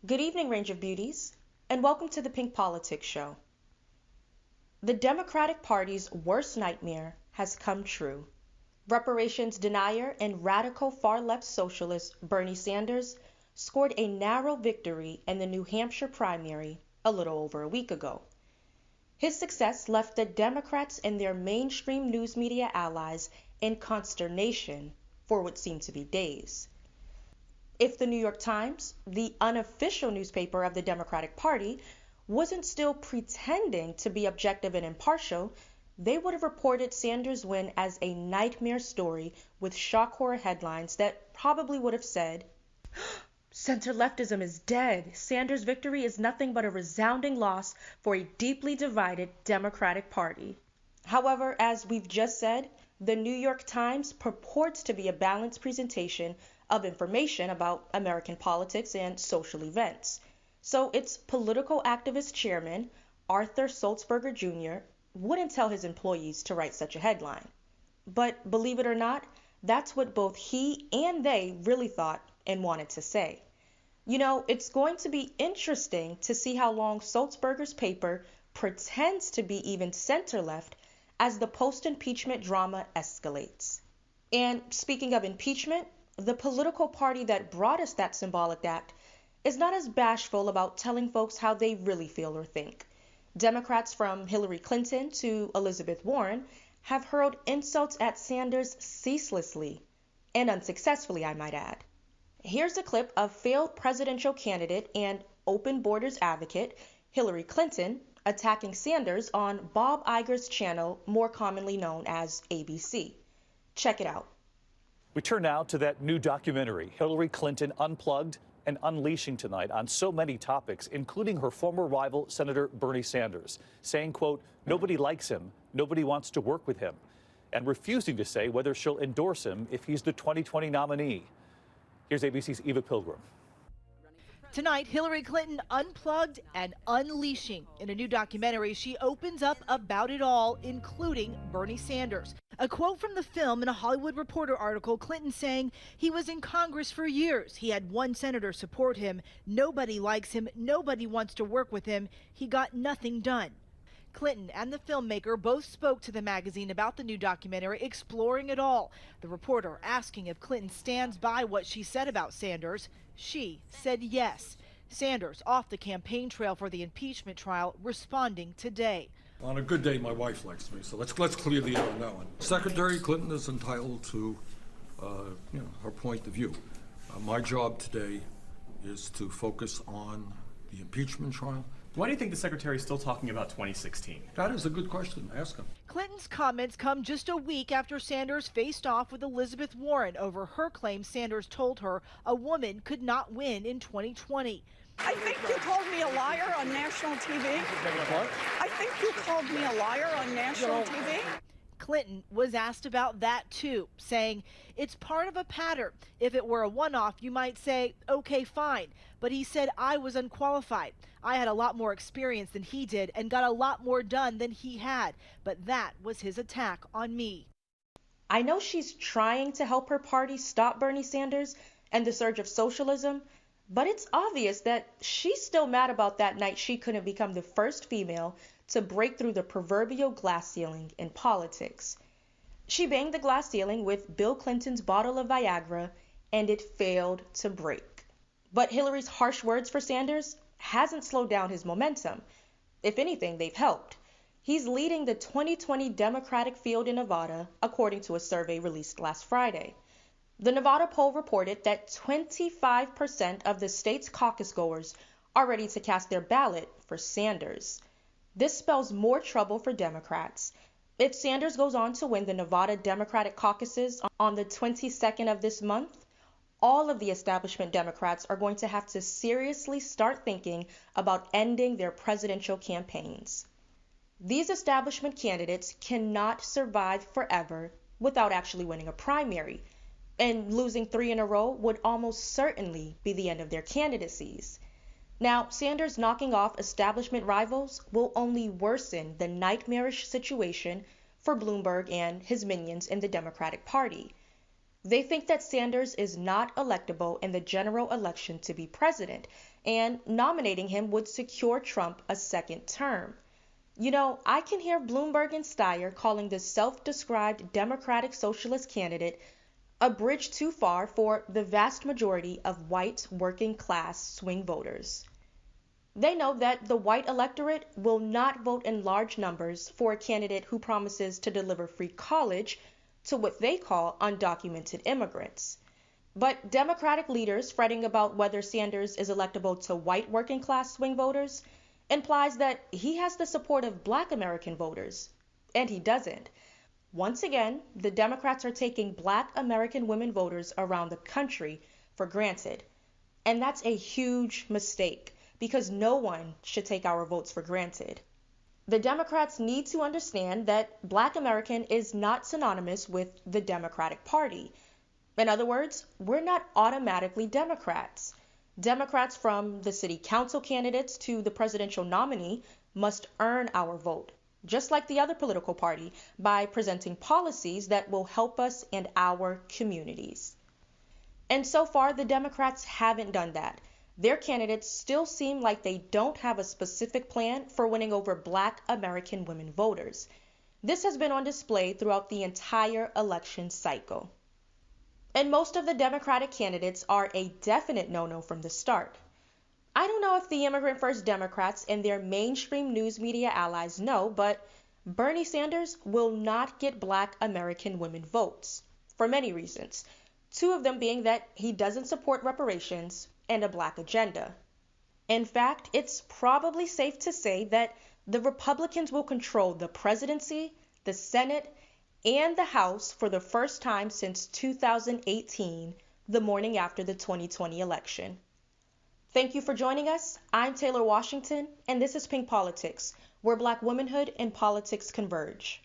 Good evening, Range of Beauties, and welcome to the Pink Politics Show. The Democratic Party's worst nightmare has come true. Reparations denier and radical far-left socialist Bernie Sanders scored a narrow victory in the New Hampshire primary a little over a week ago. His success left the Democrats and their mainstream news media allies in consternation for what seemed to be days. If the New York Times, the unofficial newspaper of the Democratic Party, wasn't still pretending to be objective and impartial, they would have reported Sanders' win as a nightmare story with shock horror headlines that probably would have said, "Center-leftism is dead. Sanders' victory is nothing but a resounding loss for a deeply divided Democratic Party." However, as we've just said, the New York Times purports to be a balanced presentation of information about American politics and social events. So its political activist chairman, Arthur Sulzberger Jr., wouldn't tell his employees to write such a headline. But believe it or not, that's what both he and they really thought and wanted to say. You know, it's going to be interesting to see how long Sulzberger's paper pretends to be even center-left as the post-impeachment drama escalates. And speaking of impeachment, the political party that brought us that symbolic act is not as bashful about telling folks how they really feel or think. Democrats from Hillary Clinton to Elizabeth Warren have hurled insults at Sanders ceaselessly, and unsuccessfully, I might add. Here's a clip of failed presidential candidate and open borders advocate Hillary Clinton attacking Sanders on Bob Iger's channel, more commonly known as ABC. Check it out. We turn now to that new documentary, Hillary Clinton Unplugged and Unleashing, tonight on so many topics, including her former rival, Senator Bernie Sanders, saying, quote, nobody likes him, nobody wants to work with him, and refusing to say whether she'll endorse him if he's the 2020 nominee. Here's ABC's Eva Pilgrim. Tonight, Hillary Clinton unplugged and unleashing. In a new documentary, she opens up about it all, including Bernie Sanders. A quote from the film in a Hollywood Reporter article, Clinton saying he was in Congress for years. He had one senator support him. Nobody likes him. Nobody wants to work with him. He got nothing done. Clinton and the filmmaker both spoke to the magazine about the new documentary, exploring it all. The reporter asking if Clinton stands by what she said about Sanders. She said yes. Sanders off the campaign trail for the impeachment trial, responding today. On a good day, my wife likes me, so let's clear the air on that one. Secretary Clinton is entitled to her point of view. My job today is to focus on the impeachment trial. Why do you think the secretary is still talking about 2016? That is a good question. Ask him. Clinton's comments come just a week after Sanders faced off with Elizabeth Warren over her claim Sanders told her a woman could not win in 2020. I think you called me a liar on national TV. I think you called me a liar on national TV. Clinton was asked about that too, saying it's part of a pattern. If it were a one-off, you might say, okay, fine. But he said I was unqualified. I had a lot more experience than he did and got a lot more done than he had. But that was his attack on me. I know she's trying to help her party stop Bernie Sanders and the surge of socialism, but it's obvious that she's still mad about that night she couldn't become the first female to break through the proverbial glass ceiling in politics. She banged the glass ceiling with Bill Clinton's bottle of Viagra, and it failed to break. But Hillary's harsh words for Sanders hasn't slowed down his momentum. If anything, they've helped. He's leading the 2020 Democratic field in Nevada, according to a survey released last Friday. The Nevada poll reported that 25% of the state's caucus goers are ready to cast their ballot for Sanders. This spells more trouble for Democrats. If Sanders goes on to win the Nevada Democratic caucuses on the 22nd of this month, all of the establishment Democrats are going to have to seriously start thinking about ending their presidential campaigns. These establishment candidates cannot survive forever without actually winning a primary, and losing 3 in a row would almost certainly be the end of their candidacies. Now, Sanders knocking off establishment rivals will only worsen the nightmarish situation for Bloomberg and his minions in the Democratic Party. They think that Sanders is not electable in the general election to be president, and nominating him would secure Trump a second term. You know, I can hear Bloomberg and Steyer calling the self-described Democratic Socialist candidate a bridge too far for the vast majority of white working-class swing voters. They know that the white electorate will not vote in large numbers for a candidate who promises to deliver free college to what they call undocumented immigrants. But Democratic leaders fretting about whether Sanders is electable to white working-class swing voters implies that he has the support of Black American voters, and he doesn't. Once again, the Democrats are taking Black American women voters around the country for granted, and that's a huge mistake because no one should take our votes for granted. The Democrats need to understand that Black American is not synonymous with the Democratic Party. In other words, we're not automatically Democrats. Democrats, from the city council candidates to the presidential nominee, must earn our vote, just like the other political party, by presenting policies that will help us and our communities. And so far, the Democrats haven't done that. Their candidates still seem like they don't have a specific plan for winning over Black American women voters. This has been on display throughout the entire election cycle. And most of the Democratic candidates are a definite no-no from the start. I don't know if the Immigrant First Democrats and their mainstream news media allies know, but Bernie Sanders will not get Black American women votes, for many reasons. Two of them being that he doesn't support reparations and a Black agenda. In fact, it's probably safe to say that the Republicans will control the presidency, the Senate, and the House for the first time since 2018, the morning after the 2020 election. Thank you for joining us. I'm Taylor Washington, and this is Pink Politics, where Black womanhood and politics converge.